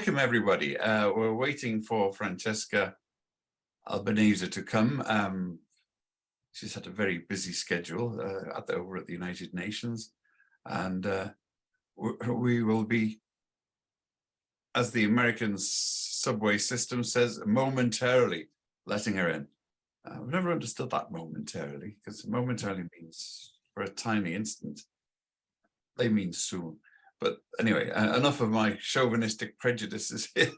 welcome everybody. We're waiting for Francesca Albanese to come. She's had a very busy schedule over at the United Nations, and we will be, as the American subway system says, momentarily letting her in. I've never understood that momentarily, because momentarily means for a tiny instant. They mean soon. But anyway, enough of my chauvinistic prejudices here.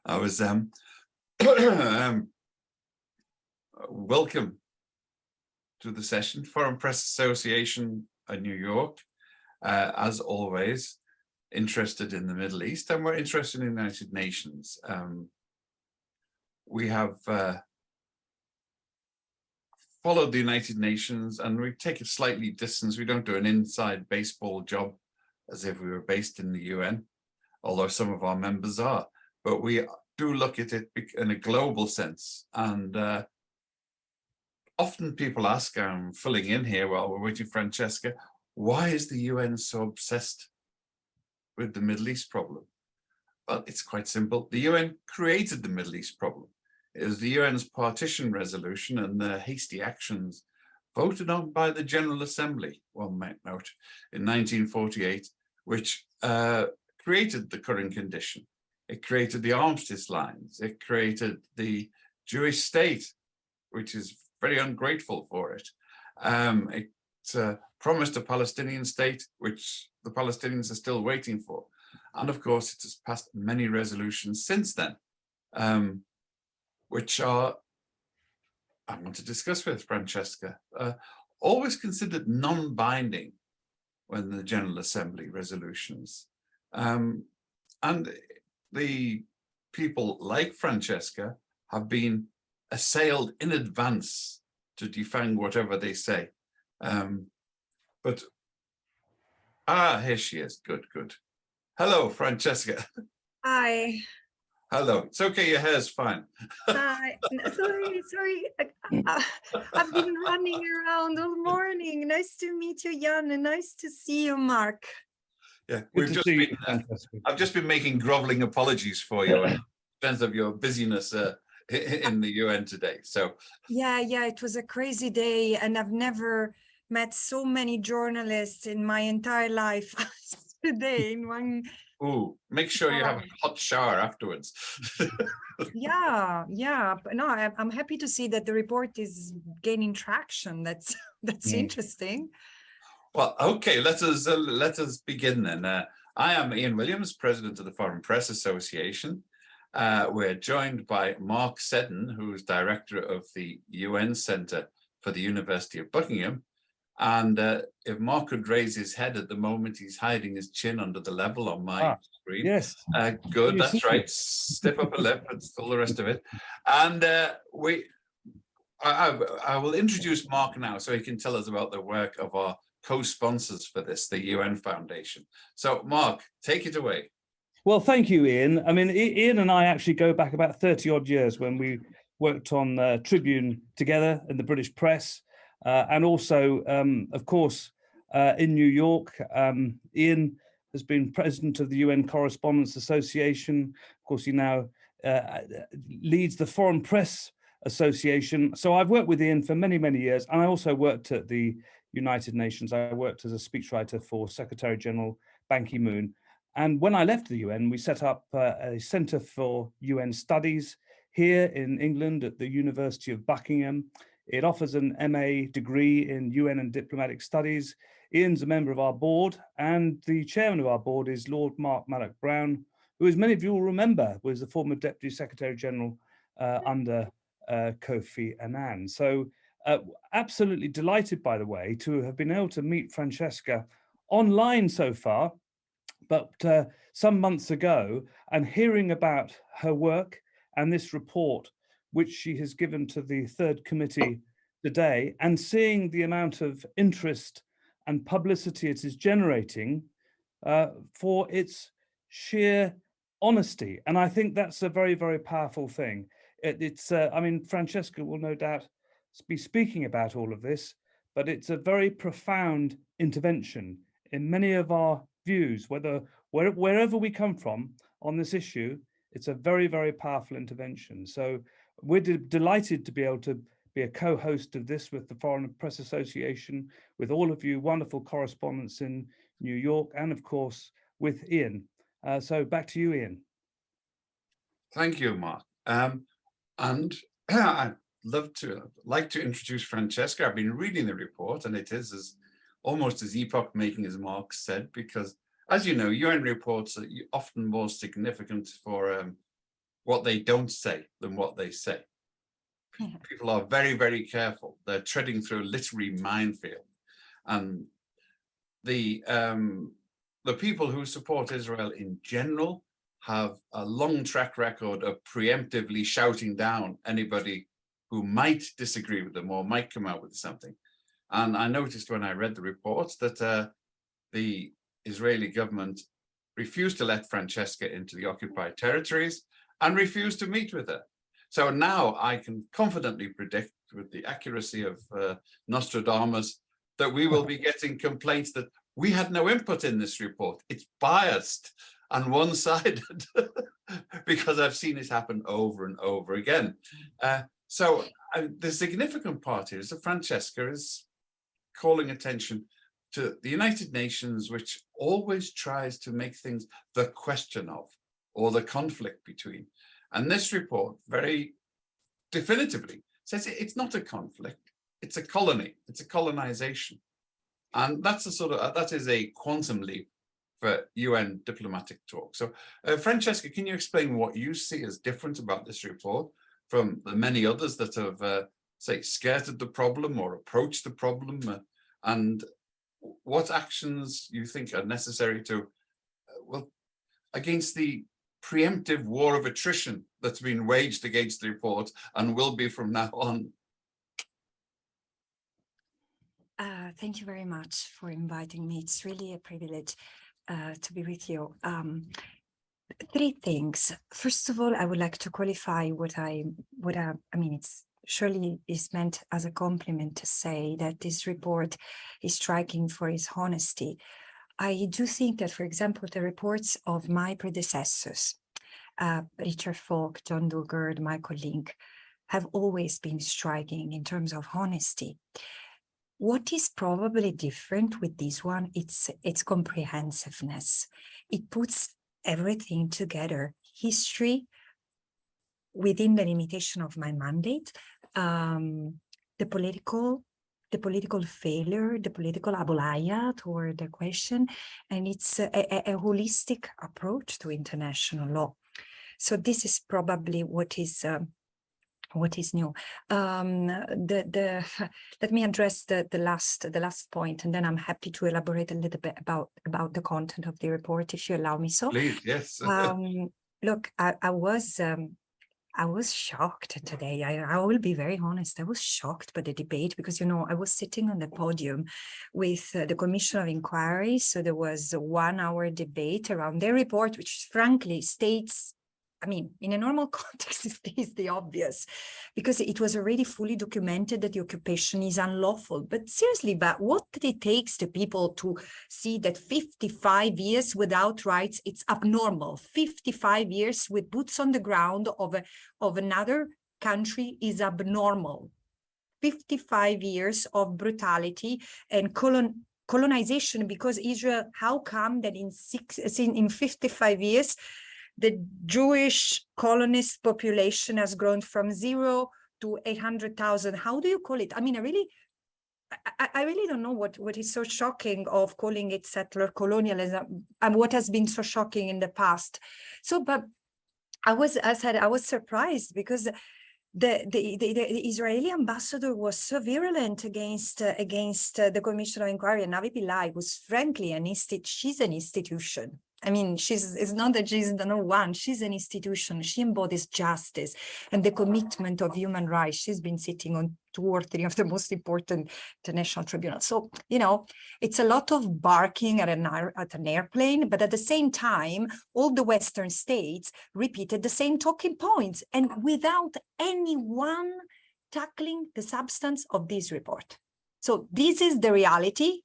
I was welcome to the session. Foreign Press Association in New York, as always, interested in the Middle East, and we're interested in the United Nations. We have followed the United Nations, and we take a slightly distance. We don't do an inside baseball job as if we were based in the UN, although some of our members are. But we do look at it in a global sense. And often people ask, I'm filling in here while we're waiting for Francesca, why is the UN so obsessed with the Middle East problem? Well, it's quite simple. The UN created the Middle East problem. It was the UN's partition resolution and the hasty actions voted on by the General Assembly, one might note, in 1948, which created the current condition. It created the armistice lines. It created the Jewish state, which is very ungrateful for it. It promised a Palestinian state, which the Palestinians are still waiting for. And of course, it has passed many resolutions since then, which are, I want to discuss with Francesca, always considered non-binding when the General Assembly resolutions. And the people like Francesca have been assailed in advance to defang whatever they say. But, here she is, good. Hello, Francesca. Hi. Hello. It's okay, your hair's fine. Hi. Sorry. I've been running around all morning. Nice to meet you, Jan, and nice to see you, Mark. Yeah, I've just been making groveling apologies for you in terms of your busyness in the UN today. So yeah, it was a crazy day, and I've never met so many journalists in my entire life today in one. Ooh, make sure you have a hot shower afterwards. Yeah. But no, I'm happy to see that the report is gaining traction. That's interesting. Well, okay, let us begin then. I am Ian Williams, President of the Foreign Press Association. We're joined by Mark Seddon, who is Director of the UN Centre for the University of Buckingham. And if Mark could raise his head at the moment, he's hiding his chin under the level on my screen. Yes. Good, that's right. Stiff upper lip and all the rest of it. And I will introduce Mark now so he can tell us about the work of our co-sponsors for this, the UN Foundation. So Mark, take it away. Well, thank you, Ian. I mean, Ian and I actually go back about 30 odd years when we worked on Tribune together in the British press. And also, of course, in New York, Ian has been president of the UN Correspondents Association. Of course, he now leads the Foreign Press Association. So I've worked with Ian for many, many years. And I also worked at the United Nations. I worked as a speechwriter for Secretary General Ban Ki-moon. And when I left the UN, we set up a Centre for UN Studies here in England at the University of Buckingham. It offers an MA degree in UN and Diplomatic Studies. Ian's a member of our board, and the chairman of our board is Lord Mark Malloch-Brown, who, as many of you will remember, was the former Deputy Secretary General under Kofi Annan. So absolutely delighted, by the way, to have been able to meet Francesca online so far, but some months ago, and hearing about her work and this report, which she has given to the third committee today, and seeing the amount of interest and publicity it is generating for its sheer honesty. And I think that's a very, very powerful thing. I mean, Francesca will no doubt be speaking about all of this, but it's a very profound intervention in many of our views, whether wherever we come from on this issue, it's a very, very powerful intervention. So we're delighted to be able to be a co-host of this with the Foreign Press Association, with all of you wonderful correspondents in New York, and of course with Ian. So back to you, Ian. Thank you, Mark. And I'd like to introduce Francesca. I've been reading the report, and it is almost as epoch-making as Mark said, because as you know, UN reports are often more significant for what they don't say than what they say. People are very, very careful. They're treading through a literary minefield. And the people who support Israel in general have a long track record of preemptively shouting down anybody who might disagree with them or might come out with something. And I noticed when I read the reports that the Israeli government refused to let Francesca into the occupied territories and refused to meet with her. So now I can confidently predict with the accuracy of Nostradamus that we will be getting complaints that we had no input in this report. It's biased and one-sided because I've seen it happen over and over again. So the significant part here is that Francesca is calling attention to the United Nations, which always tries to make things the question of or the conflict between. And this report very definitively says it's not a conflict, it's a colony, it's a colonization. And that's that is a quantum leap for UN diplomatic talk. So Francesca, can you explain what you see as different about this report from the many others that have, say, skirted the problem or approached the problem, and what actions you think are necessary to, well, against the preemptive war of attrition that's been waged against the report and will be from now on? Thank you very much for inviting me. It's really a privilege to be with you. Three things. First of all, I would like to qualify what I mean, it's surely is meant as a compliment to say that this report is striking for its honesty. I do think that, for example, the reports of my predecessors, Richard Falk, John Dugard, Michael Link, have always been striking in terms of honesty. What is probably different with this one, it's comprehensiveness. It puts everything together, history within the limitation of my mandate, the political failure, the political abolaya toward the question, and it's a holistic approach to international law. So this is probably what is new. Let me address the last point, and then I'm happy to elaborate a little bit about the content of the report, if you allow me so. Please, yes. Look, I was shocked today. I will be very honest. I was shocked by the debate because, you know, I was sitting on the podium with the Commission of Inquiry. So there was a 1-hour debate around their report, which frankly states, I mean, in a normal context, it states the obvious, because it was already fully documented that the occupation is unlawful. But seriously, but what it takes to people to see that 55 years without rights, it's abnormal. 55 years with boots on the ground of another country is abnormal. 55 years of brutality and colonization, because Israel, how come that in 55 years, the Jewish colonist population has grown from 0 to 800,000. How do you call it? I mean, I really don't know what is so shocking of calling it settler colonialism and what has been so shocking in the past. So, but I was surprised because the Israeli ambassador was so virulent against the Commission of Inquiry, and Navi Pillai was frankly she's an institution. I mean, it's not that she's the no one, she's an institution. She embodies justice and the commitment of human rights. She's been sitting on 2 or 3 of the most important international tribunals. So, you know, it's a lot of barking at an airplane, but at the same time, all the Western states repeated the same talking points and without anyone tackling the substance of this report. So this is the reality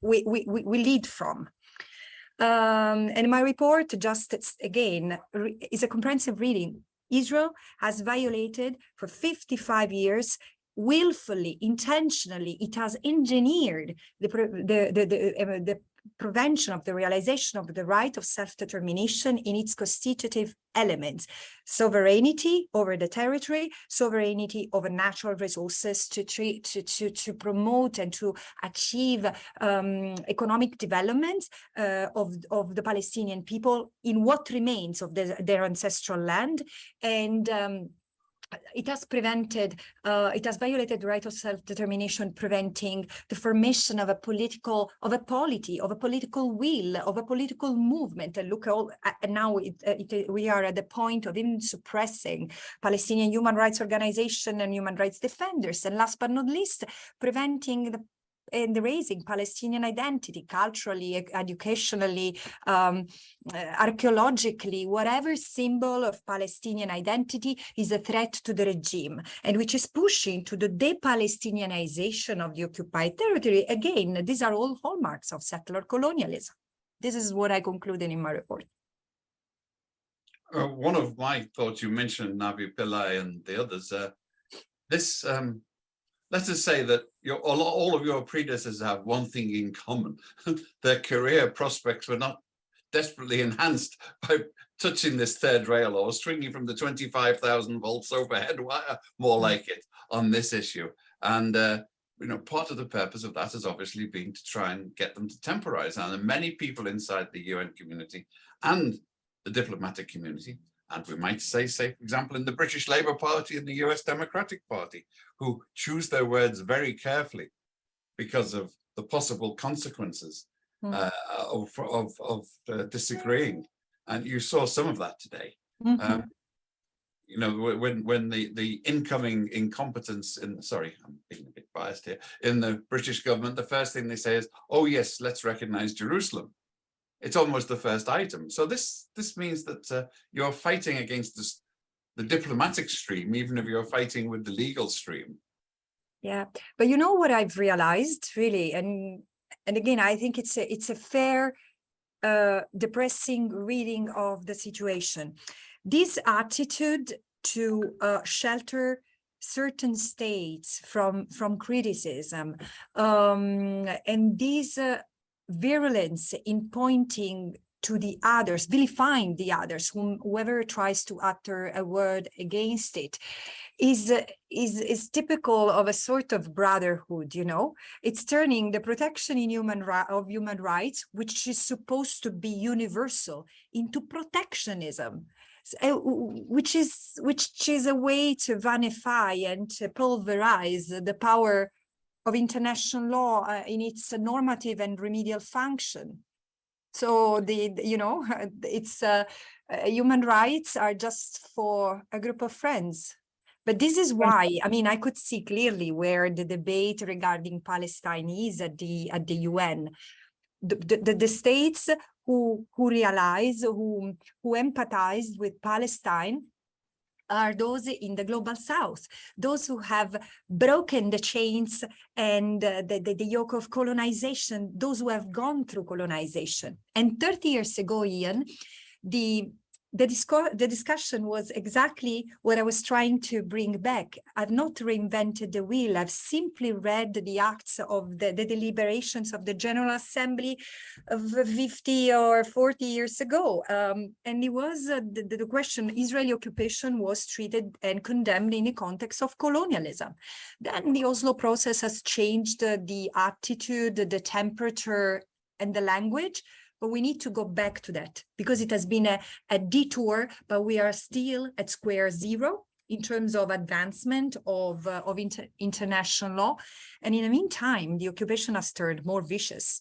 we lead from. And my report just, again, is a comprehensive reading. Israel has violated for 55 years, willfully, intentionally, it has engineered the prevention of the realization of the right of self-determination in its constitutive elements: sovereignty over the territory, sovereignty over natural resources, to promote and to achieve economic development of the Palestinian people in what remains of their ancestral land. And it has prevented, it has violated the right of self-determination, preventing the formation of a political, of a polity, of a political will, of a political movement. And look, now we are at the point of even suppressing Palestinian human rights organization and human rights defenders. And last but not least, preventing and raising Palestinian identity, culturally, educationally, archaeologically. Whatever symbol of Palestinian identity is a threat to the regime, and which is pushing to the de-Palestinianization of the occupied territory. Again, these are all hallmarks of settler colonialism. This is what I concluded in my report. One of my thoughts, you mentioned Navi Pillay and the others, let us say that all of your predecessors have one thing in common. Their career prospects were not desperately enhanced by touching this third rail or swinging from the 25,000 volts overhead wire, more like it, on this issue. And part of the purpose of that has obviously been to try and get them to temporize. And many people inside the UN community and the diplomatic community, and we might say, for example, in the British Labour Party and the US Democratic Party, who choose their words very carefully because of the possible consequences of disagreeing. And you saw some of that today. When the incoming incompetence I'm being a bit biased here, in the British government, the first thing they say is, oh yes, let's recognize Jerusalem. It's almost the first item. So this means that you're fighting against the diplomatic stream, even if you're fighting with the legal stream. Yeah, but you know what I've realized, really, and again, I think it's a fair, depressing reading of the situation. This attitude to shelter certain states from criticism, and this virulence in pointing to the others, vilifying the others, whoever tries to utter a word against it, is typical of a sort of brotherhood. It's turning the protection in human rights, which is supposed to be universal, into protectionism, which is a way to vanify and to pulverize the power of international law in its normative and remedial function. So it's human rights are just for a group of friends. But this is why, I could see clearly where the debate regarding Palestine is at the UN. The states who realize, who empathize with Palestine are those in the global south, those who have broken the chains and the yoke of colonization, those who have gone through colonization. And 30 years ago, Ian, the discussion was exactly what I was trying to bring back. I've not reinvented the wheel. I've simply read the acts of the deliberations of the General Assembly of 50 or 40 years ago. And it was the question, Israeli occupation was treated and condemned in the context of colonialism. Then the Oslo process has changed the attitude, the temperature, and the language. But we need to go back to that because it has been a detour, but we are still at square zero in terms of advancement of international law. And in the meantime, the occupation has turned more vicious.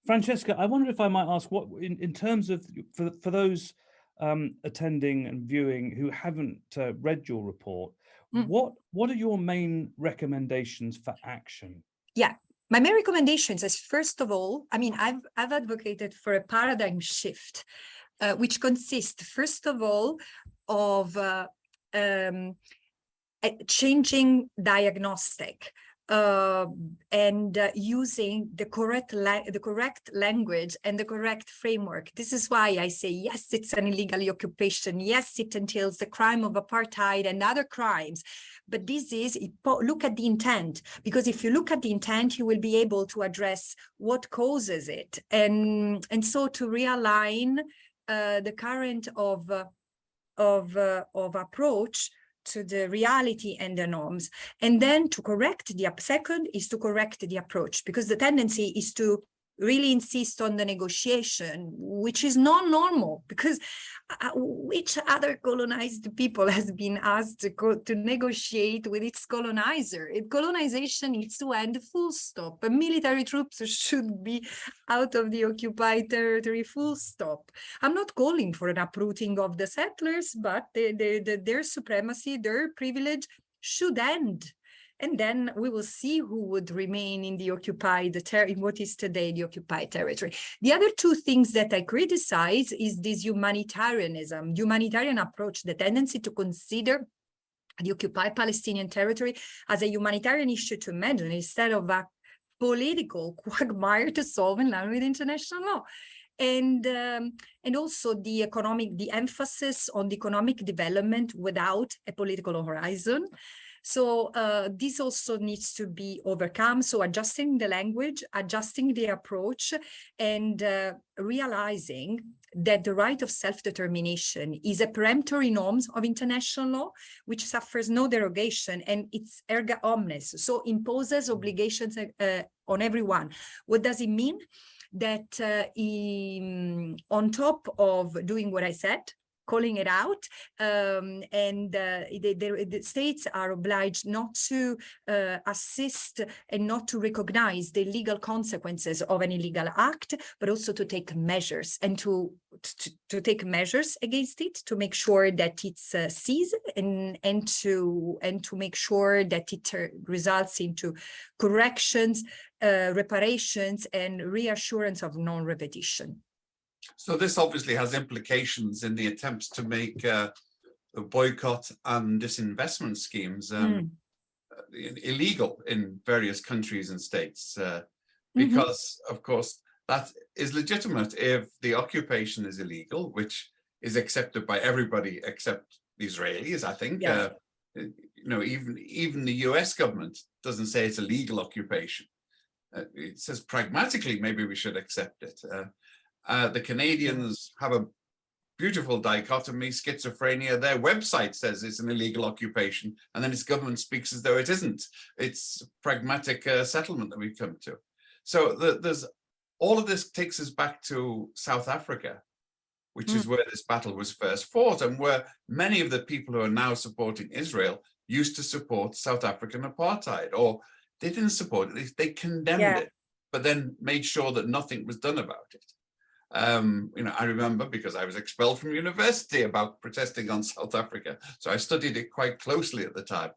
Francesca, I wonder if I might ask, what in terms of, for those attending and viewing who haven't read your report, what are your main recommendations for action? Yeah. My main recommendations is, first of all, I've advocated for a paradigm shift, which consists, first of all, of changing diagnostic. using the correct language and the correct framework. This is why I say, yes, it's an illegal occupation. Yes, it entails the crime of apartheid and other crimes. But this is, look at the intent, because if you look at the intent, you will be able to address what causes it. And so to realign the current of approach to the reality and the norms, and then to correct the second is to correct the approach, because the tendency is to really insist on the negotiation, which is not normal, because which other colonized people has been asked to negotiate with its colonizer? Colonization needs to end, full stop. Military troops should be out of the occupied territory, full stop. I'm not calling for an uprooting of the settlers, but their supremacy, their privilege should end. And then we will see who would remain in the occupied in what is today the occupied territory. The other two things that I criticize is this humanitarian approach, the tendency to consider the occupied Palestinian territory as a humanitarian issue to manage instead of a political quagmire to solve in line with international law. And also the emphasis on the economic development without a political horizon. So this also needs to be overcome. So adjusting the language, adjusting the approach, and realizing that the right of self-determination is a peremptory norm of international law, which suffers no derogation, and it's erga omnes, so imposes obligations on everyone. What does it mean? That on top of doing what I said, calling it out, the states are obliged not to assist and not to recognize the legal consequences of an illegal act, but also to take measures and to take measures against it, to make sure that it's ceased and to make sure that it results into corrections, reparations, and reassurance of non-repetition. So this obviously has implications in the attempts to make the boycott and disinvestment schemes illegal in various countries and states, because, of course, that is legitimate if the occupation is illegal, which is accepted by everybody except the Israelis, I think. Yeah. You know, even the US government doesn't say it's a legal occupation. It says pragmatically, maybe we should accept it. The Canadians have a beautiful dichotomy, schizophrenia. Their website says it's an illegal occupation, and then its government speaks as though it isn't. It's pragmatic settlement that we've come to. So there's all of this takes us back to South Africa, which is where this battle was first fought, and where many of the people who are now supporting Israel used to support South African apartheid, or they didn't support it, they condemned it, but then made sure that nothing was done about it. You know, I remember, because I was expelled from university about protesting on South Africa, so I studied it quite closely at the time.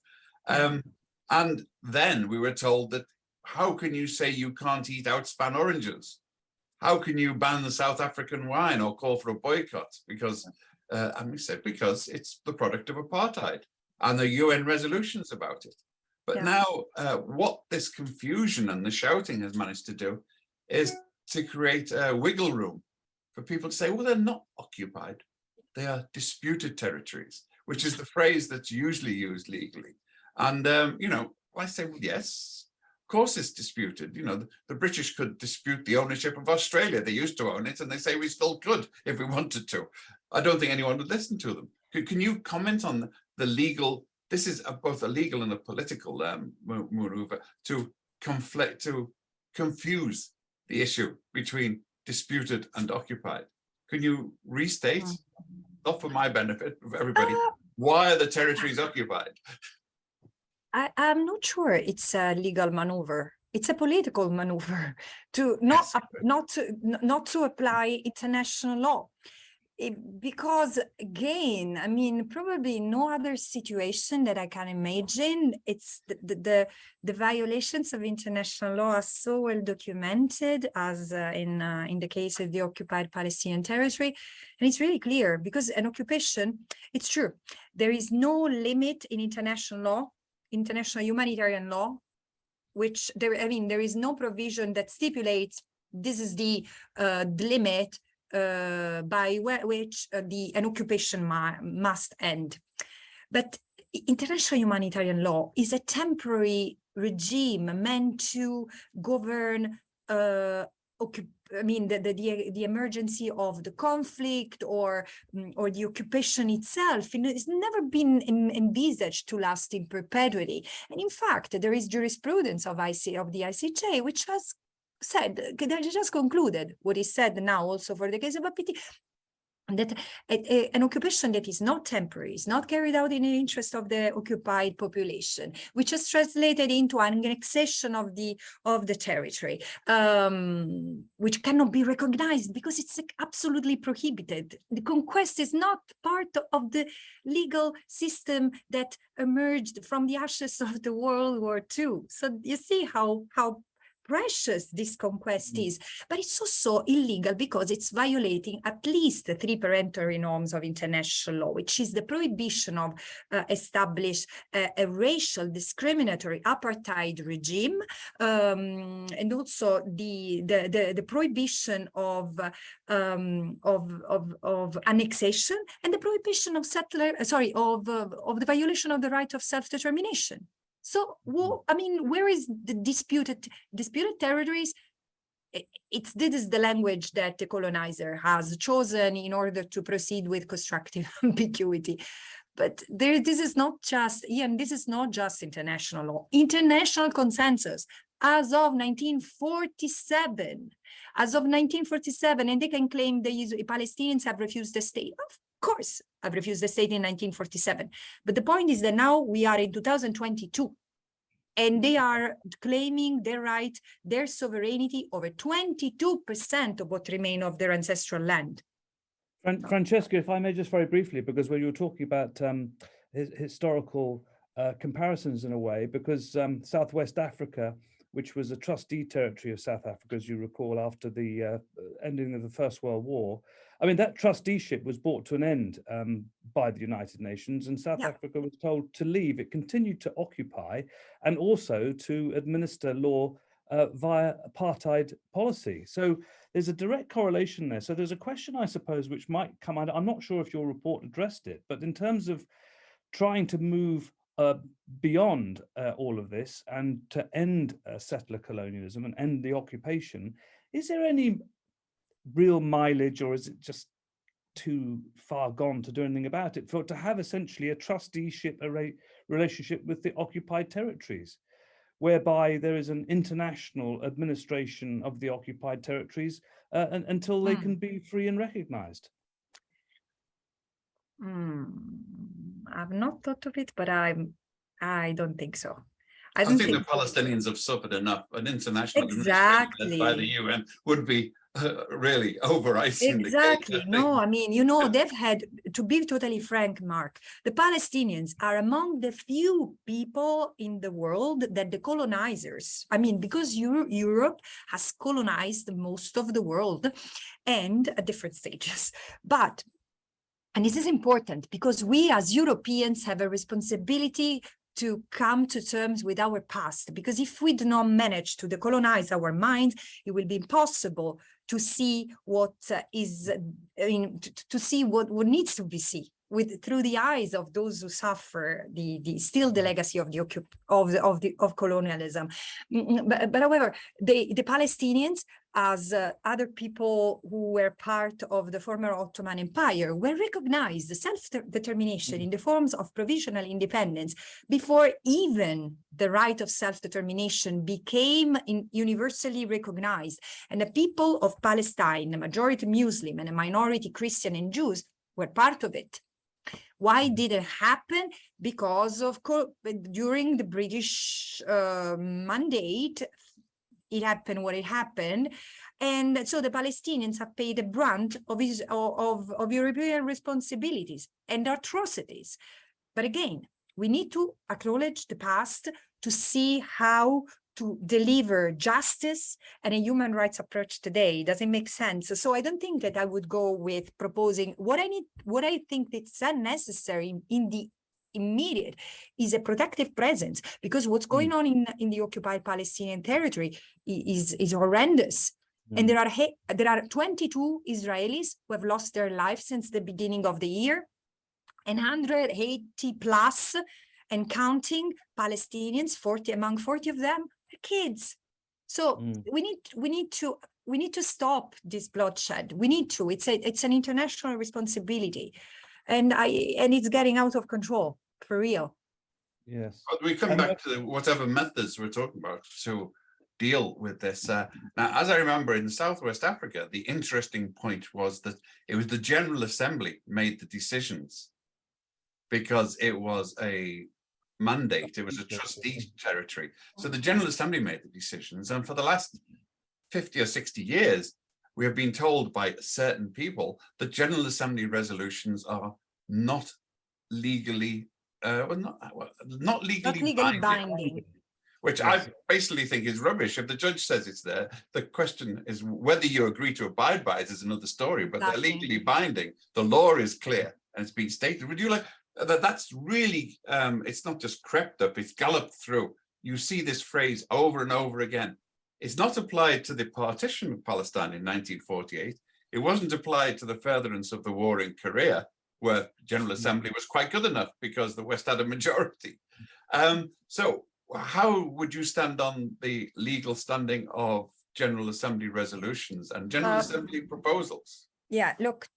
And then we were told that, how can you say you can't eat outspan oranges? How can you ban the South African wine or call for a boycott? Because, and we said, because it's the product of apartheid, and the UN resolutions about it. But now what this confusion and the shouting has managed to do is to create a wiggle room for people to say, well, they're not occupied, they are disputed territories, which is the phrase that's usually used legally. And, you know, I say, well, yes, of course it's disputed. You know, the British could dispute the ownership of Australia. They used to own it, and they say we still could if we wanted to. I don't think anyone would listen to them. Can you comment on the legal, this is both a legal and a political maneuver to conflict, to confuse the issue between disputed and occupied? Can you restate, not for my benefit, of everybody, why are the territories occupied? I'm not sure it's a legal maneuver. It's a political maneuver to not to apply international law. Because again, I mean, probably no other situation that I can imagine. It's the violations of international law are so well documented as in the case of the occupied Palestinian territory, and it's really clear, because an occupation, it's true, there is no limit in international law, international humanitarian law, which there, I mean, there is no provision that stipulates this is the limit by which an occupation must end. But international humanitarian law is a temporary regime meant to govern the emergency of the conflict or the occupation itself. It's never been envisaged to last in perpetuity. And in fact, there is jurisprudence of the ICJ, which has said, they just concluded what is said now also for the case of APT, that an occupation that is not temporary, is not carried out in the interest of the occupied population, which is translated into an annexation of the territory, which cannot be recognized because it's absolutely prohibited. The conquest is not part of the legal system that emerged from the ashes of the World War II. So you see how precious this conquest is, but it's also illegal because it's violating at least the 3 peremptory norms of international law, which is the prohibition of establish a racial discriminatory apartheid regime, and also the prohibition of annexation, and the prohibition of the violation of the right of self-determination. So, I mean, where is the disputed territories? This is the language that the colonizer has chosen in order to proceed with constructive ambiguity. But this is not just international law. International consensus as of 1947. And they can claim the Palestinians have refused the state. Of course, have refused the state in 1947. But the point is that now we are in 2022, and they are claiming their right, their sovereignty over 22% of what remain of their ancestral land. Francesca, if I may just very briefly, because when you were talking about historical comparisons in a way, because Southwest Africa, which was a trustee territory of South Africa, as you recall, after the ending of the First World War. I mean, that trusteeship was brought to an end by the United Nations, and South Africa was told to leave. It continued to occupy and also to administer law via apartheid policy. So there's a direct correlation there. So there's a question, I suppose, which might come out. I'm not sure if your report addressed it, but in terms of trying to move beyond all of this and to end settler colonialism and end the occupation, is there any real mileage, or is it just too far gone to do anything about it, to have essentially a trusteeship relationship with the occupied territories, whereby there is an international administration of the occupied territories until they can be free and recognized? I've not thought of it, but I don't think so. I think the Palestinians have suffered enough. An international administration led by the UN would be really over-icing the cake. No, I mean, you know, they've had, to be totally frank, Mark, the Palestinians are among the few people in the world that the colonizers, I mean, because Europe has colonized most of the world and at different stages, and this is important because we as Europeans have a responsibility to come to terms with our past, because if we do not manage to decolonize our minds, it will be impossible to see what to see what needs to be seen through the eyes of those who suffer the legacy of colonialism. But however, the Palestinians, as other people who were part of the former Ottoman Empire, were recognized the self-determination in the forms of provisional independence before even the right of self-determination became universally recognized. And the people of Palestine, a majority Muslim and a minority Christian and Jews, were part of it. Why did it happen? Because during the British mandate, it happened what it happened, and so the Palestinians have paid the brunt of European responsibilities and atrocities. But again, we need to acknowledge the past to see how to deliver justice and a human rights approach today. Does it make sense? So I don't think that I would go with proposing what I think that's unnecessary in immediate, is a protective presence, because what's going on in the occupied Palestinian territory is horrendous. And there are 22 Israelis who have lost their lives since the beginning of the year, and 180 plus and counting Palestinians, 40 of them are kids. So we need to stop this bloodshed. We need to. It's an international responsibility, and it's getting out of control for real. Yes. But we come back to whatever methods we're talking about to deal with this. Now, as I remember, in Southwest Africa, the interesting point was that it was the General Assembly made the decisions, because it was a mandate, it was a trustee territory. So the General Assembly made the decisions, and for the last 50 or 60 years, we have been told by certain people that General Assembly resolutions are not legally not legally binding. Which I basically think is rubbish. If the judge says it's there, the question is whether you agree to abide by it is another story, but they're legally binding. The law is clear and it's been stated. Would you like that's really, it's not just crept up, it's galloped through. You see this phrase over and over again. It's not applied to the partition of Palestine in 1948. It wasn't applied to the furtherance of the war in Korea, where General Assembly was quite good enough because the West had a majority. So how would you stand on the legal standing of General Assembly resolutions and General Assembly proposals? Yeah, look,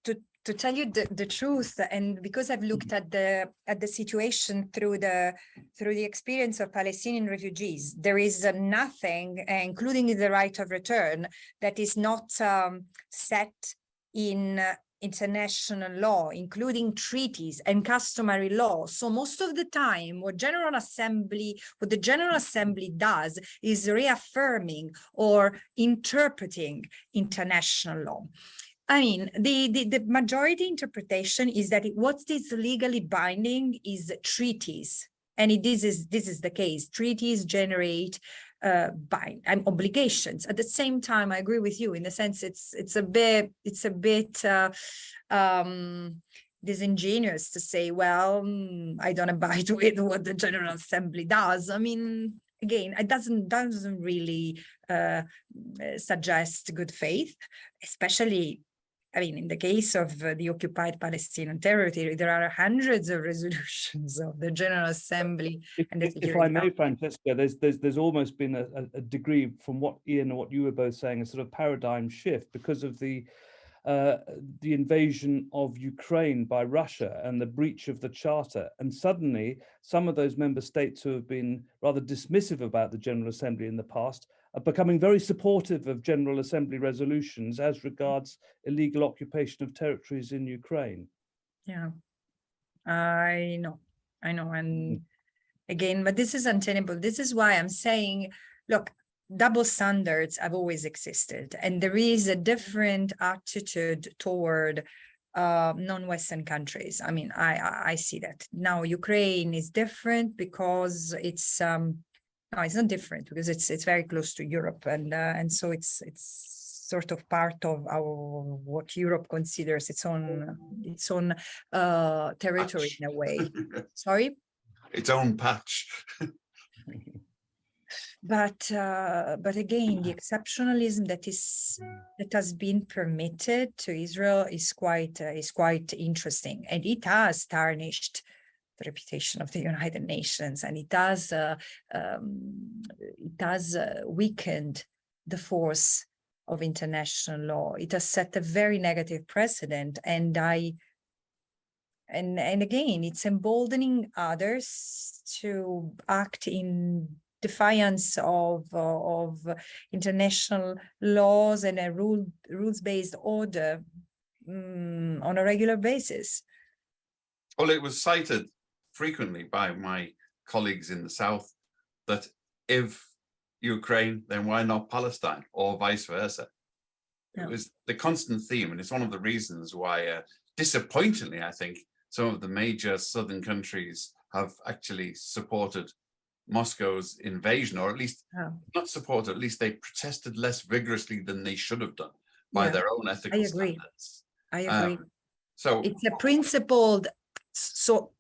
to tell you the truth, and because I've looked at the situation through the experience of Palestinian refugees, there is nothing, including the right of return, that is not set in international law, including treaties and customary law. So most of the time, what the General Assembly does is reaffirming or interpreting international law. I mean, the majority interpretation is that what is legally binding is treaties, and this is the case. Treaties generate obligations. At the same time, I agree with you in the sense it's a bit disingenuous to say, well, I don't abide with what the General Assembly does. I mean, again, it doesn't really suggest good faith, especially. I mean, in the case of the occupied Palestinian territory, there are hundreds of resolutions of the General Assembly. If I may, Francesca, there's almost been a degree, from what Ian and what you were both saying, a sort of paradigm shift because of the invasion of Ukraine by Russia and the breach of the Charter. And suddenly, some of those member states who have been rather dismissive about the General Assembly in the past are becoming very supportive of General Assembly resolutions as regards illegal occupation of territories in Ukraine. Yeah, I know. And again, but this is untenable. This is why I'm saying, look, double standards have always existed, and there is a different attitude toward non-Western countries. I mean, I see that now. Ukraine is different because it's no, it's not different because it's very close to Europe, and so it's sort of part of what Europe considers its own territory in a way. Sorry, its own patch. But again, the exceptionalism that has been permitted to Israel is quite interesting, and it has tarnished the reputation of the United Nations, and it has weakened the force of international law. It has set a very negative precedent, and again, it's emboldening others to act in defiance of international laws and a rules-based order on a regular basis. Well, it was cited frequently by my colleagues in the South that if Ukraine, then why not Palestine, or vice versa? Yeah. It was the constant theme, and it's one of the reasons why, disappointingly, I think, some of the major southern countries have actually supported Moscow's invasion, or at least not supported, at least they protested less vigorously than they should have done by their own ethical standards. I agree. So it's a principled, so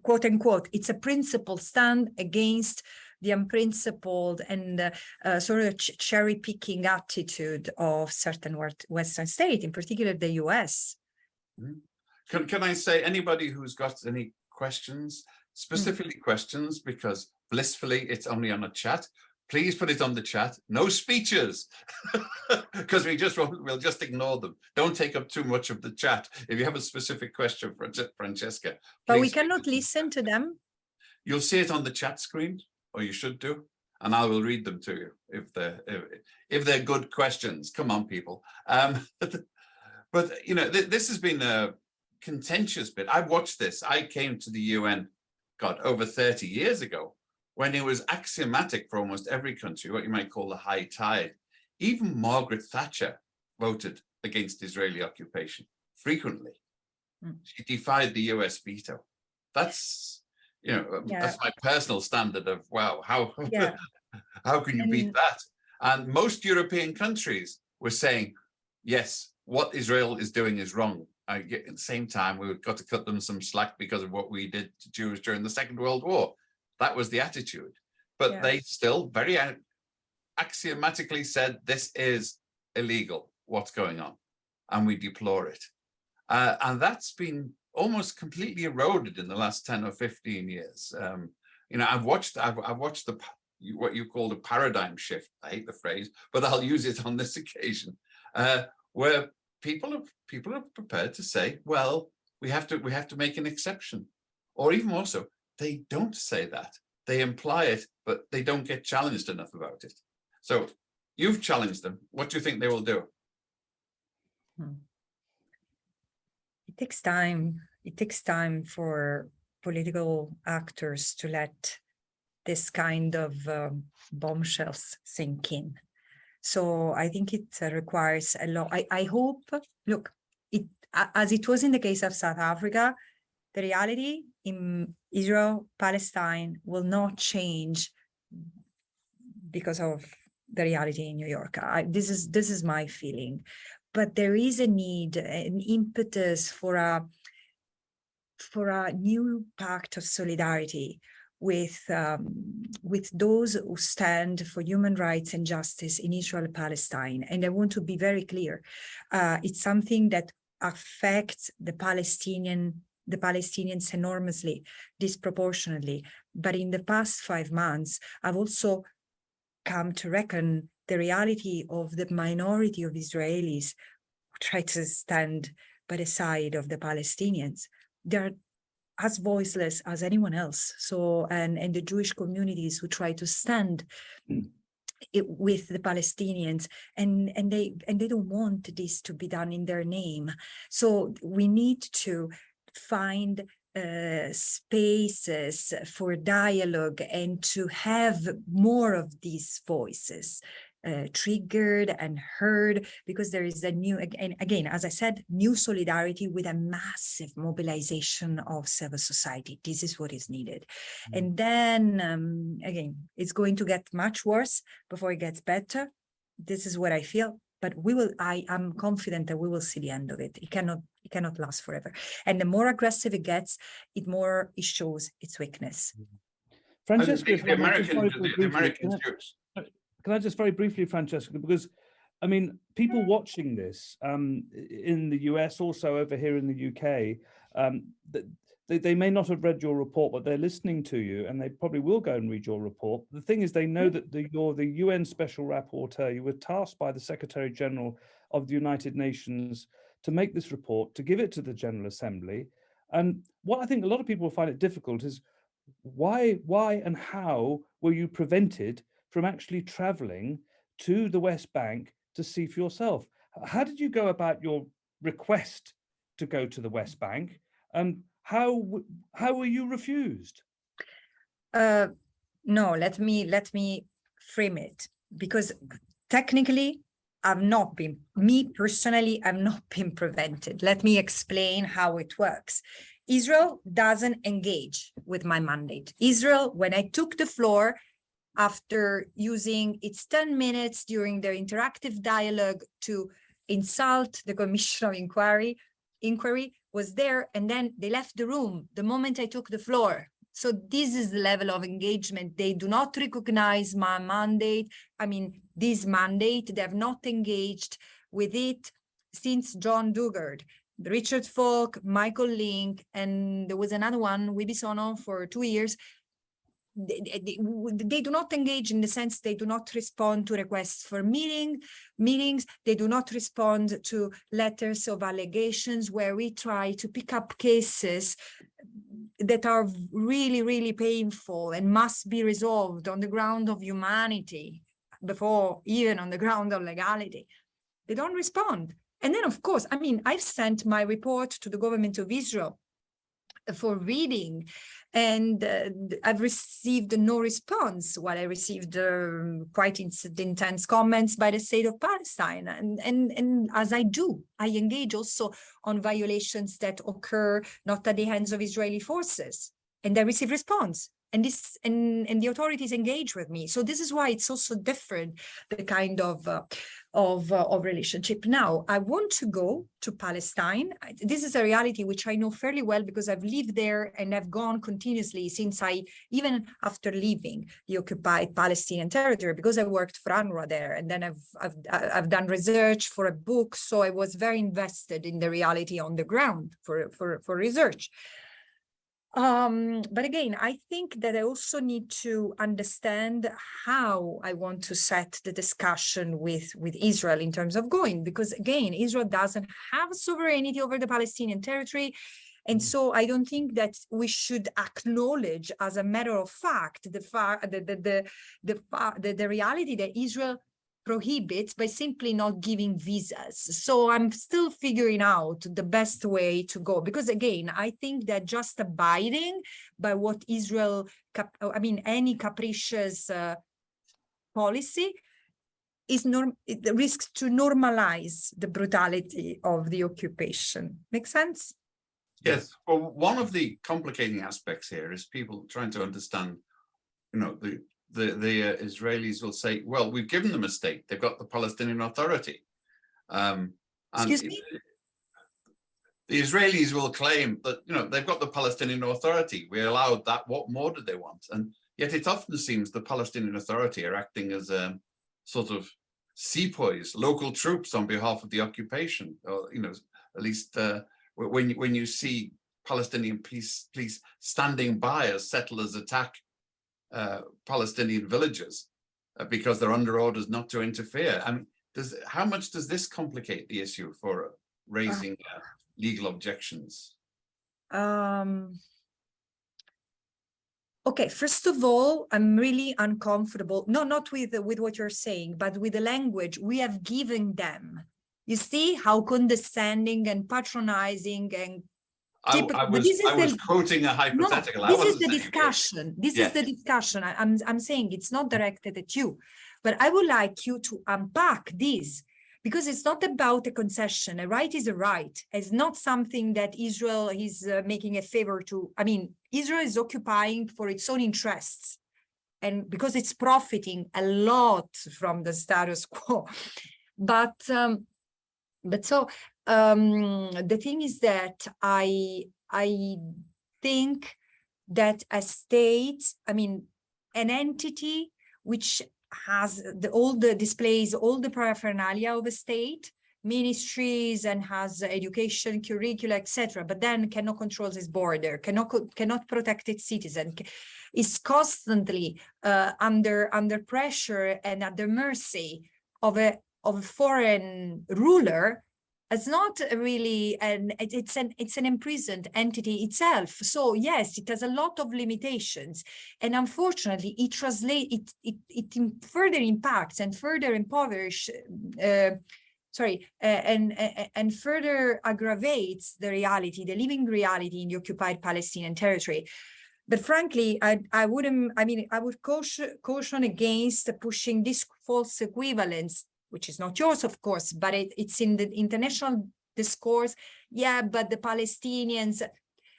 quote unquote, it's a principled stand against the unprincipled and sort of cherry picking attitude of certain Western states, in particular the US. Can I say, anybody who's got any questions, specifically questions, because blissfully it's only on a chat, please put it on the chat. No speeches, because we'll just ignore them. Don't take up too much of the chat. If you have a specific question, Francesca, but we cannot listen to them. You'll see it on the chat screen, or you should do, and I will read them to you if they're good questions. Come on, people. But you know, this has been a contentious bit. I watched this. I came to the UN, God, over 30 years ago, when it was axiomatic for almost every country, what you might call the high tide. Even Margaret Thatcher voted against Israeli occupation frequently. She defied the US veto. That's, you know, that's my personal standard of, wow, how can you beat that? And most European countries were saying, yes, what Israel is doing is wrong. At the same time, we've got to cut them some slack because of what we did to Jews during the Second World War. That was the attitude. But they still very axiomatically said, this is illegal, what's going on, and we deplore it. And that's been almost completely eroded in the last 10 or 15 years. You know, I've watched what you call the paradigm shift. I hate the phrase, but I'll use it on this occasion, where people are prepared to say, well, we have to make an exception, or even more so, they don't say that. They imply it, but they don't get challenged enough about it. So you've challenged them. What do you think they will do? It takes time. It takes time for political actors to let this kind of bombshells sink in. So I think it requires a lot. I hope, look, as it was in the case of South Africa, the reality in Israel, Palestine will not change because of the reality in New York. This is my feeling, but there is a need, an impetus for a new pact of solidarity with those who stand for human rights and justice in Israel and Palestine. And I want to be very clear. It's something that affects the Palestinians enormously, disproportionately. But in the past 5 months, I've also come to reckon the reality of the minority of Israelis who try to stand by the side of the Palestinians. They're as voiceless as anyone else. So, and the Jewish communities who try to stand with the Palestinians, and they don't want this to be done in their name. So we need to find spaces for dialogue and to have more of these voices triggered and heard, because there is a new, and again, as I said, new solidarity with a massive mobilization of civil society. This is what is needed. And then again, it's going to get much worse before it gets better. This is what I feel, but I am confident that we will see the end of it. It cannot last forever. And the more aggressive it gets, it shows its weakness. Francesca, the American Jews. Can I just very briefly, Francesca, because I mean, people watching this in the US, also over here in the UK, they may not have read your report, but they're listening to you, and they probably will go and read your report. The thing is, they know that you're the UN Special Rapporteur. You were tasked by the Secretary General of the United Nations to make this report, to give it to the General Assembly. And what I think a lot of people find it difficult is why and how were you prevented from actually traveling to the West Bank to see for yourself? How did you go about your request to go to the West Bank, and how were you refused? No, let me frame it, because technically I've not been prevented. Let me explain how it works. Israel doesn't engage with my mandate. Israel, when I took the floor, after using its 10 minutes during their interactive dialogue to insult the Commission of Inquiry, was there, and then they left the room the moment I took the floor. So this is the level of engagement. They do not recognize my mandate. I mean, this mandate, they have not engaged with it since John Dugard, Richard Falk, Michael Link, and there was another one, Wibisono, for 2 years. They do not engage in the sense they do not respond to requests for meetings. They do not respond to letters of allegations where we try to pick up cases that are really, really painful and must be resolved on the ground of humanity before even on the ground of legality. They don't respond. And then, of course, I mean, I've sent my report to the government of Israel for reading, and I've received no response, while I received quite intense comments by the state of Palestine. And as I do, I engage also on violations that occur not at the hands of Israeli forces, and I receive response. And this and the authorities engage with me. So this is why it's also different, the kind of relationship. Now, I want to go to Palestine. This is a reality which I know fairly well because I've lived there and I've gone continuously since even after leaving the occupied Palestinian territory, because I worked for UNRWA there, and then I've done research for a book. So I was very invested in the reality on the ground for research. But again, I think that I also need to understand how I want to set the discussion with Israel in terms of going, because again, Israel doesn't have sovereignty over the Palestinian territory. And so I don't think that we should acknowledge as a matter of fact the reality that Israel prohibits by simply not giving visas. So I'm still figuring out the best way to go, because again, I think that just abiding by what Israel, any capricious policy it risks to normalize the brutality of the occupation. Make sense? Yes. Well, one of the complicating aspects here is people trying to understand, the Israelis will say, well, we've given them a state. They've got the Palestinian Authority. Excuse me? The Israelis will claim that, they've got the Palestinian Authority. We allowed that. What more do they want? And yet it often seems the Palestinian Authority are acting as a sort of sepoys, local troops on behalf of the occupation. Or, at least when you see Palestinian police standing by as settlers attack Palestinian villages because they're under orders not to interfere. I mean, how much does this complicate the issue for raising legal objections? Okay, first of all, I'm really uncomfortable, not with what you're saying, but with the language we have given them. You see how condescending and patronizing and I was quoting a hypothetical. No, this is the discussion. This is the discussion. I'm saying it's not directed at you, but I would like you to unpack this, because it's not about a concession. A right is a right. It's not something that Israel is making a favor to. I mean, Israel is occupying for its own interests, and because it's profiting a lot from the status quo. But so the thing is that I think that a state, an entity which has displays all the paraphernalia of a state, ministries, and has education, curricula, etc., but then cannot control its border, cannot protect its citizen, is constantly under pressure and at the mercy of a foreign ruler. It's not really it's an imprisoned entity itself. So yes, it has a lot of limitations, and unfortunately, it further impacts and further and further aggravates the living reality in the occupied Palestinian territory. But frankly, I would caution against pushing this false equivalence, which is not yours, of course, but it's in the international discourse. Yeah, but the Palestinians,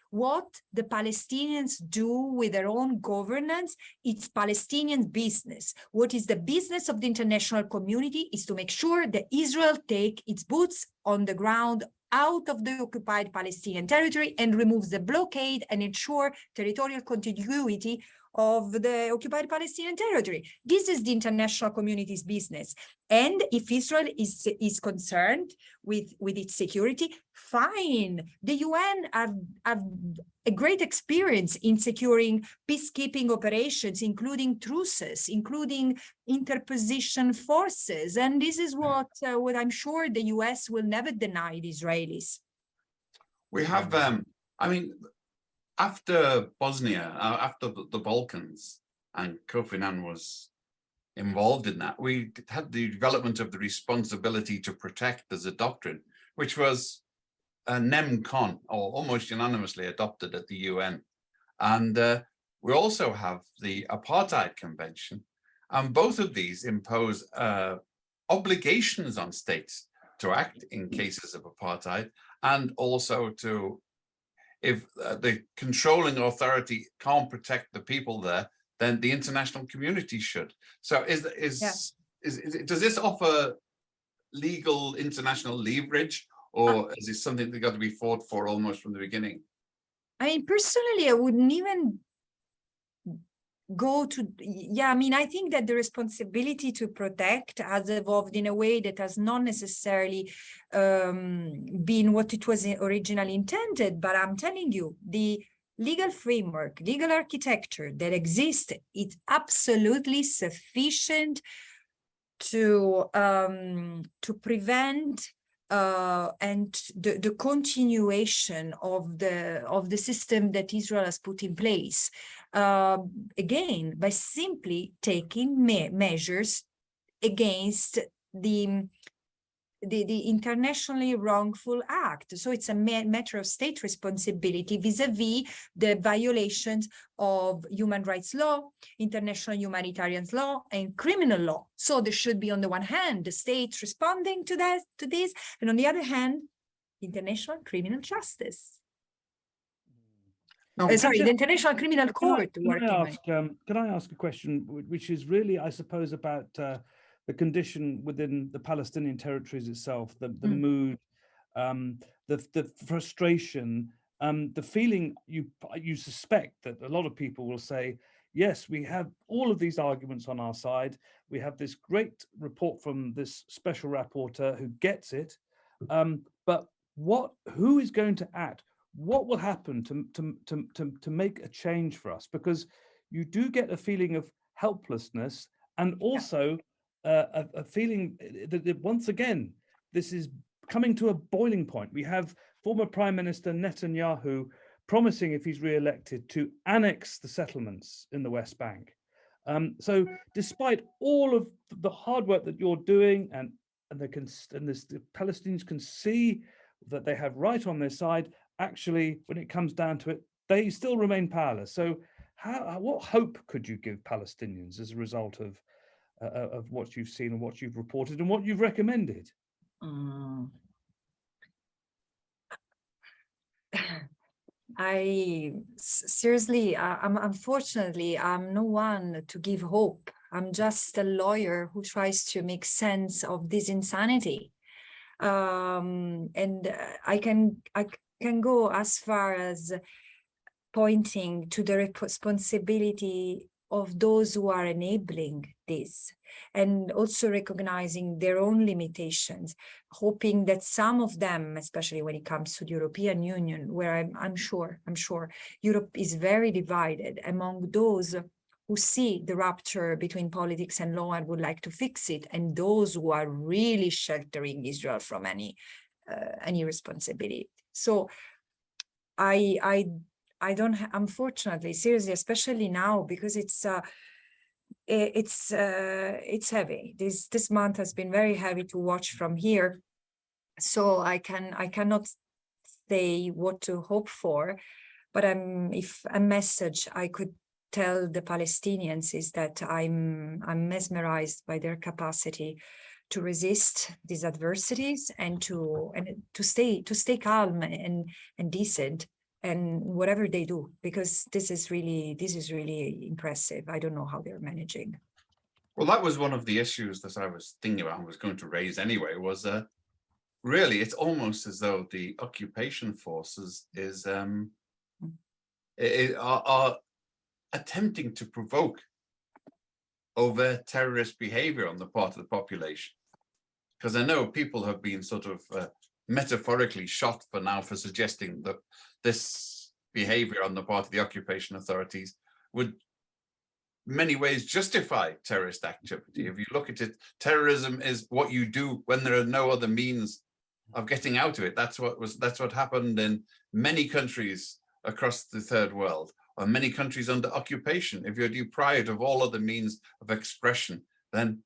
what the Palestinians do with their own governance, it's Palestinian business. What is the business of the international community is to make sure that Israel take its boots on the ground out of the occupied Palestinian territory and removes the blockade and ensure territorial continuity of the occupied Palestinian territory. This is the international community's business. And if Israel is concerned with its security, fine. The UN have a great experience in securing peacekeeping operations, including truces, including interposition forces. And this is what I'm sure the US will never deny the Israelis. We have, I mean, after Bosnia, after the Balkans, and Kofi Annan was involved in that, we had the development of the responsibility to protect as a doctrine, which was a NEM-CON, or almost unanimously adopted at the UN. And we also have the Apartheid Convention, and both of these impose obligations on states to act in cases of apartheid, and also to, if the controlling authority can't protect the people there, then the international community should. So does this offer legal international leverage, or is it something that got to be fought for almost from the beginning? I mean, personally, I wouldn't even go to, I mean, I think that the responsibility to protect has evolved in a way that has not necessarily been what it was originally intended. But I'm telling you, the legal framework, legal architecture that exists, it's absolutely sufficient to prevent and the continuation of the system that Israel has put in place, again, by simply taking measures against the internationally wrongful act. So it's a matter of state responsibility vis-a-vis the violations of human rights law, international humanitarian law, and criminal law. So there should be, on the one hand, the states responding to this, and on the other hand, international criminal justice. No, the International Criminal Court. Can I ask a question, which is really, I suppose, about the condition within the Palestinian territories itself, the mood, the frustration, the feeling you suspect that a lot of people will say, yes, we have all of these arguments on our side. We have this great report from this special rapporteur who gets it, but who is going to act? What will happen to make a change for us? Because you do get a feeling of helplessness, and also a feeling that once again, this is coming to a boiling point. We have former Prime Minister Netanyahu promising, if he's re-elected, to annex the settlements in the West Bank. So despite all of the hard work that you're doing, and the Palestinians can see that they have right on their side, actually, when it comes down to it, they still remain powerless. So what hope could you give Palestinians as a result of what you've seen and what you've reported and what you've recommended? Unfortunately, I'm no one to give hope. I'm just a lawyer who tries to make sense of this insanity. And I can go as far as pointing to the responsibility of those who are enabling this, and also recognizing their own limitations, hoping that some of them, especially when it comes to the European Union, where I'm sure Europe is very divided among those who see the rupture between politics and law and would like to fix it, and those who are really sheltering Israel from any responsibility. So I don't, unfortunately, seriously, especially now, because it's heavy. This month has been very heavy to watch from here. So I cannot say what to hope for, but if a message I could tell the Palestinians is that I'm mesmerized by their capacity to resist these adversities and to stay calm and decent, and whatever they do, because this is really impressive. I don't know how they're managing. Well, that was one of the issues that I was thinking about, I was going to raise anyway, was really, it's almost as though the occupation forces are attempting to provoke overt terrorist behavior on the part of the population. Because I know people have been sort of metaphorically shot for suggesting that this behavior on the part of the occupation authorities would many ways justify terrorist activity. If you look at it, terrorism is what you do when there are no other means of getting out of it. That's what happened in many countries across the third world, or many countries under occupation. If you're deprived of all other means of expression, then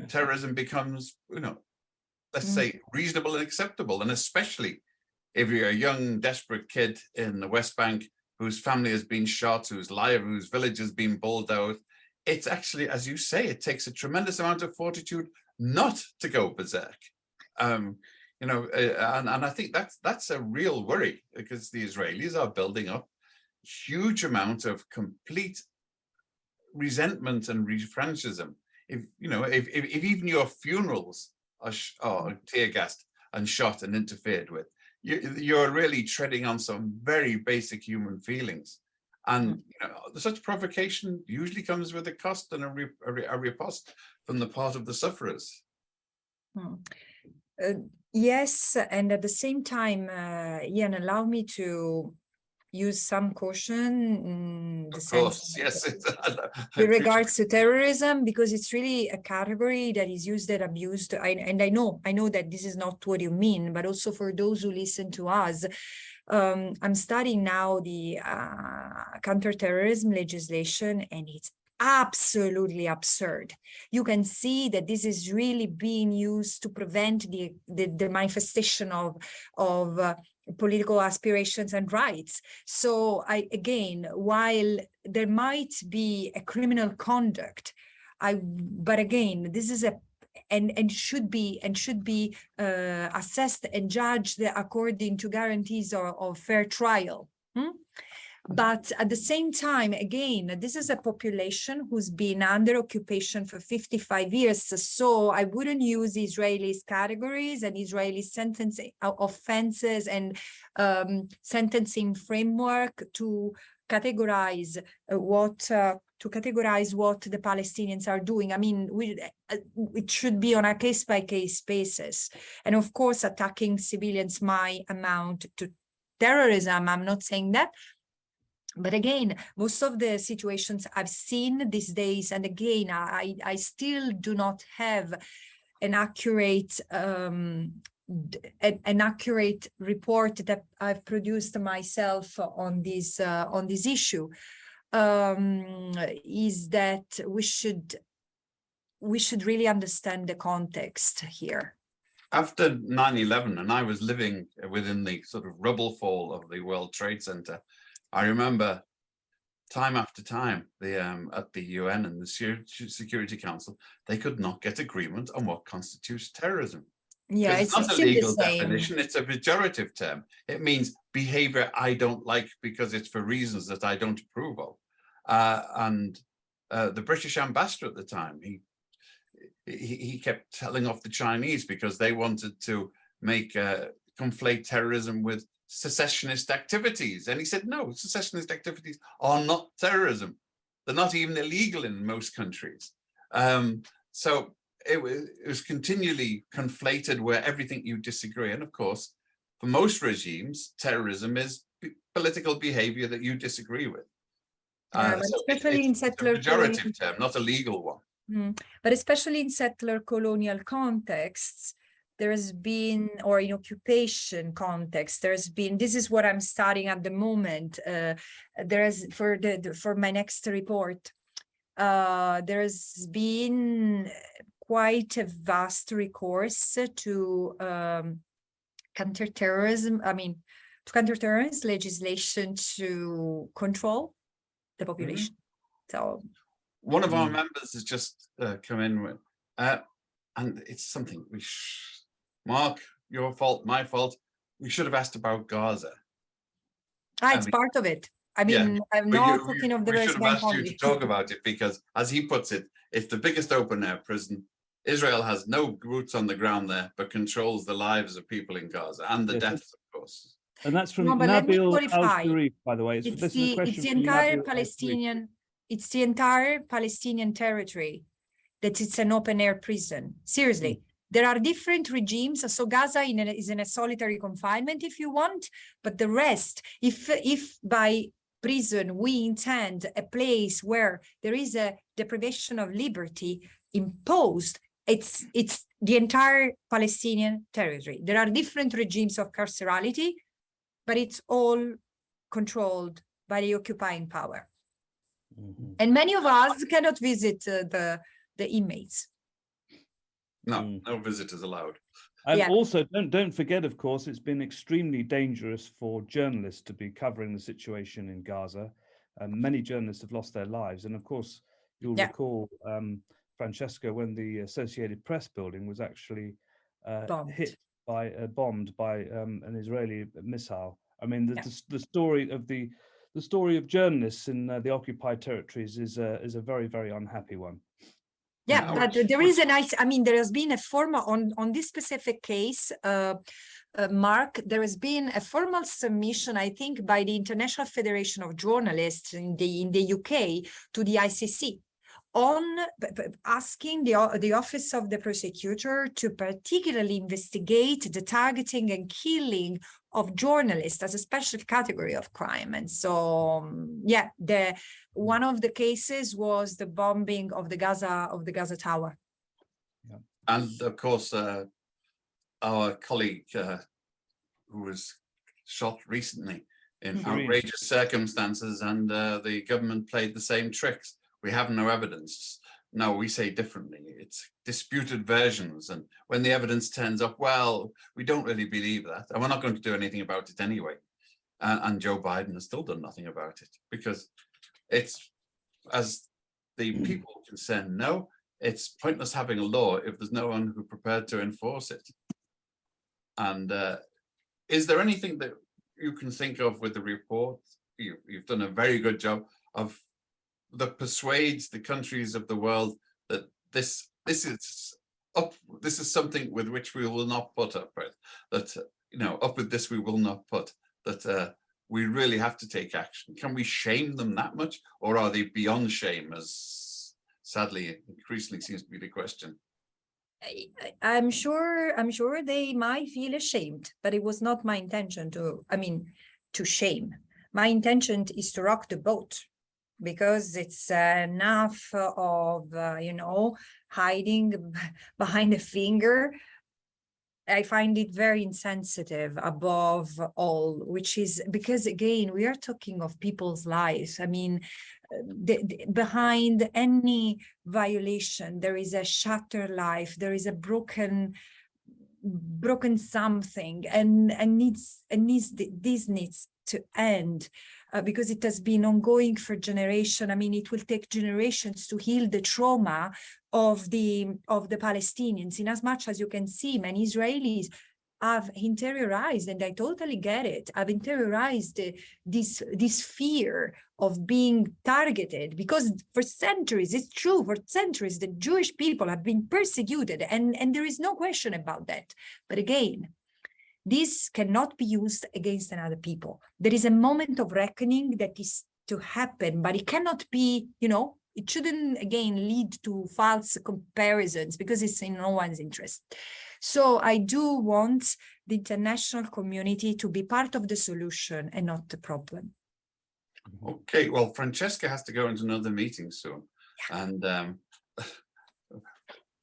terrorism becomes, let's say, reasonable and acceptable. And especially if you're a young, desperate kid in the West Bank whose family has been shot, whose village has been bowled out, it's actually, as you say, it takes a tremendous amount of fortitude not to go berserk. And I think that's a real worry, because the Israelis are building up huge amount of complete resentment and revanchism. If even your funerals are tear gassed and shot and interfered with, you're really treading on some very basic human feelings. And such provocation usually comes with a cost and a riposte from the part of the sufferers. Yes, and at the same time, Ian, allow me to use some caution in the Of sense course, yes. with regards to terrorism, because it's really a category that is used and abused. And I know that this is not what you mean, but also for those who listen to us, I'm studying now the counterterrorism legislation, and it's absolutely absurd. You can see that this is really being used to prevent the manifestation of political aspirations and rights. So again, while there might be a criminal conduct, but again, this is and should be assessed and judged according to guarantees of fair trial. But at the same time, again, this is a population who's been under occupation for 55 years. So I wouldn't use Israelis categories and Israeli sentencing offenses and sentencing framework to categorize what the Palestinians are doing. I mean, it should be on a case-by-case basis. And of course, attacking civilians might amount to terrorism. I'm not saying that. But again, most of the situations I've seen these days, and again, I still do not have an accurate report that I've produced myself on this issue, is that we should really understand the context here. After 9/11, and I was living within the sort of rubble fall of the World Trade Center, I remember time after time, at the UN and the Security Council, they could not get agreement on what constitutes terrorism. Yeah, it's not a legal definition, it's a pejorative term. It means behavior I don't like because it's for reasons that I don't approve of. The British ambassador at the time, he kept telling off the Chinese because they wanted to conflate terrorism with secessionist activities. And he said, no, secessionist activities are not terrorism. They're not even illegal in most countries. So it was continually conflated where everything you disagree. And of course, for most regimes, terrorism is political behavior that you disagree with. So especially in settler it's a pejorative term, not a legal one. But especially in settler colonial contexts, there's been, or in occupation context, there's been, this is what I'm studying at the moment, there's for my next report, there's been quite a vast recourse to counterterrorism, to counterterrorism legislation to control the population. So one of our members has just come in with, and it's something we Mark, your fault, my fault. We should have asked about Gaza. It's part of it. I'm not talking of the We West should have Bank asked you only. to talk about it because, as he puts it, it's the biggest open-air prison Israel has no boots on the ground there, but controls the lives of people in Gaza and the Yes, deaths, of course. And that's from No, but let me Nabil qualify. Al-Sharif, by the way. This is a It's question the from entire Nabil Al-Sharif. It's the entire Palestinian territory that it's an open air prison. Seriously. There are different regimes. So Gaza is in a solitary confinement, if you want, but the rest, if by prison we intend a place where there is a deprivation of liberty imposed, it's the entire Palestinian territory. There are different regimes of carcerality, but it's all controlled by the occupying power. And many of us cannot visit the inmates. No, no visitors allowed. And also, don't forget, of course, it's been extremely dangerous for journalists to be covering the situation in Gaza. Many journalists have lost their lives. And of course, you'll recall, Francesca, when the Associated Press building was actually bombed by an Israeli missile. I mean, the story of journalists in the occupied territories is a very, very unhappy one. Yeah, but there is there has been a formal, on this specific case, Mark, there has been a formal submission, I think, by the International Federation of Journalists in the UK to the ICC on asking the Office of the Prosecutor to particularly investigate the targeting and killing of journalists as a special category of crime. And so, one of the cases was the bombing of the Gaza Tower. Yeah. And of course, our colleague who was shot recently in outrageous circumstances, and the government played the same tricks. We have no evidence. No, we say differently. It's disputed versions. And when the evidence turns up, well, we don't really believe that. And we're not going to do anything about it anyway. And Joe Biden has still done nothing about it, because it's, as the people concerned know, it's pointless having a law if there's no one who's prepared to enforce it. And is there anything that you can think of with the report? You've done a very good job of that persuades the countries of the world that this is something with which we will not put up with, that up with this we will not put, that we really have to take action. Can we shame them that much, or are they beyond shame, as sadly increasingly seems to be the question? I'm sure they might feel ashamed, but it was not my intention to shame. My intention is to rock the boat, because it's enough of, hiding behind a finger. I find it very insensitive above all, which is because, again, we are talking of people's lives. I mean, behind any violation, there is a shattered life, there is a broken something, and this needs to end. Because it has been ongoing for generations. I mean, it will take generations to heal the trauma of the Palestinians. In as much as you can see, many Israelis have interiorized, and I totally get it, have interiorized this fear of being targeted, because for centuries, it's true, for centuries, the Jewish people have been persecuted, and there is no question about that. But again, this cannot be used against another people. There is a moment of reckoning that is to happen, but it cannot be, it shouldn't, again, lead to false comparisons, because it's in no one's interest. So I do want the international community to be part of the solution and not the problem. Okay, well, Francesca has to go into another meeting soon. And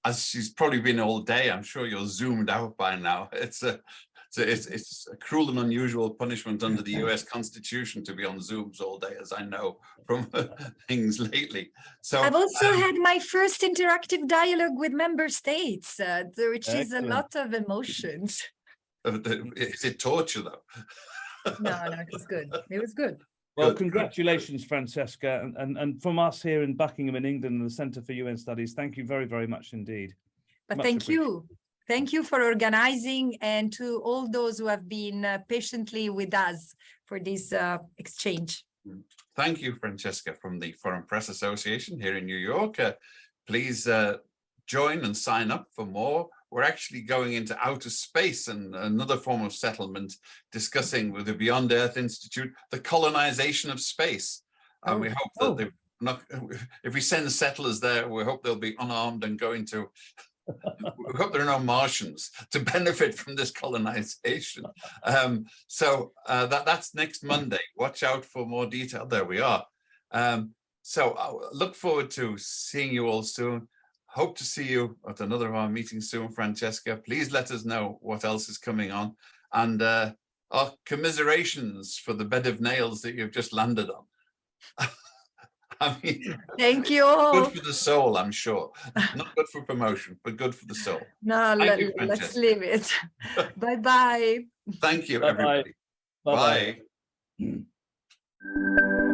as she's probably been all day, I'm sure you're zoomed out by now. It's a cruel and unusual punishment under the US Constitution to be on Zooms all day, as I know from things lately. So I've also had my first interactive dialogue with member states, which is a lot of emotions. Is it torture, though? No, it was good. It was good. Well, congratulations, Francesca. And from us here in Buckingham in England, and the Centre for UN Studies, thank you very, very much indeed. But thank you. Thank you for organizing, and to all those who have been patiently with us for this exchange. Thank you, Francesca, from the Foreign Press Association here in New York. Please join and sign up for more. We're actually going into outer space and another form of settlement, discussing with the Beyond Earth Institute the colonization of space. And we hope that they're not, if we send settlers there, we hope they'll be unarmed and going to, we hope there are no Martians to benefit from this colonization. That's next Monday. Watch out for more detail. There we are. So I look forward to seeing you all soon. Hope to see you at another of our meetings soon, Francesca. Please let us know what else is coming on. And our commiserations for the bed of nails that you've just landed on. I mean, thank you. Good for the soul, I'm sure. Not good for promotion, but good for the soul. No, let's leave it. Bye-bye. Thank you, Bye-bye. everybody. Bye-bye. Bye.